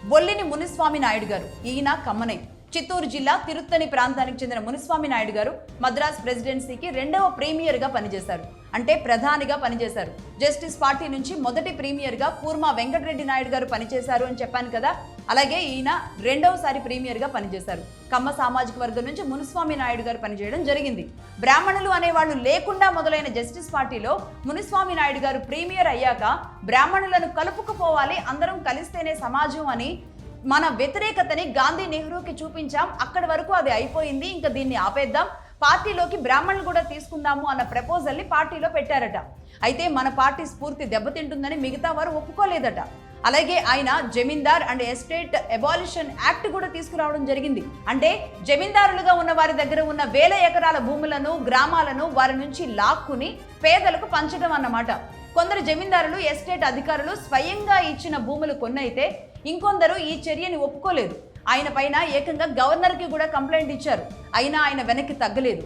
బొల్లిని మునిస్వామి నాయుడు గారు. ఈయన కమ్మనై చిత్తూరు జిల్లా తిరుత్తని ప్రాంతానికి చెందిన మునిస్వామి నాయుడు గారు మద్రాస్ ప్రెసిడెన్సీకి 2వ ప్రీమియర్గా పనిచేశారు. అంటే ప్రధానిగా పనిచేశారు. జస్టిస్ పార్టీ నుంచి మొదటి ప్రీమియర్గా కూర్మా వెంకటరెడ్డి నాయుడు గారు పనిచేశారు అని చెప్పాను కదా. అలాగే ఈయన 2వసారి ప్రీమియర్గా పనిచేశారు. కమ్మ సామాజిక వర్గం నుంచి మునిస్వామి నాయుడు గారు పనిచేయడం జరిగింది. బ్రాహ్మణులు అనేవాళ్ళు లేకుండా మొదలైన జస్టిస్ పార్టీలో మునిస్వామి నాయుడు గారు ప్రీమియర్ అయ్యాక బ్రాహ్మణులను కలుపుకుపోవాలి, అందరం కలిస్తేనే సమాజం అని మన వ్యతిరేకతని గాంధీ నెహ్రూకి చూపించాం. అక్కడి వరకు అది అయిపోయింది, ఇంకా దీన్ని ఆపేద్దాం, పార్టీలోకి బ్రాహ్మణులు కూడా తీసుకుందాము అన్న ప్రపోజల్ని పార్టీలో పెట్టారట. అయితే మన పార్టీ స్ఫూర్తి దెబ్బతింటుందని మిగతా వారు ఒప్పుకోలేదట. అలాగే ఆయన జమీందార్ అండ్ ఎస్టేట్ అబాలిషన్ యాక్ట్ కూడా తీసుకురావడం జరిగింది. అంటే జమీందారులుగా ఉన్న వారి దగ్గర ఉన్న 1000 ఎకరాల భూములను, గ్రామాలను వారి నుంచి లాక్కుని పేదలకు పంచడం అన్నమాట. కొందరు జమీందారులు, ఎస్టేట్ అధికారులు స్వయంగా ఇచ్చిన భూములు కొన్నైతే ఇంకొందరు ఈ చర్యని ఒప్పుకోలేదు. ఆయన పైన ఏకంగా గవర్నర్కి కూడా కంప్లైంట్ ఇచ్చారు. అయినా ఆయన వెనక్కి తగ్గలేదు.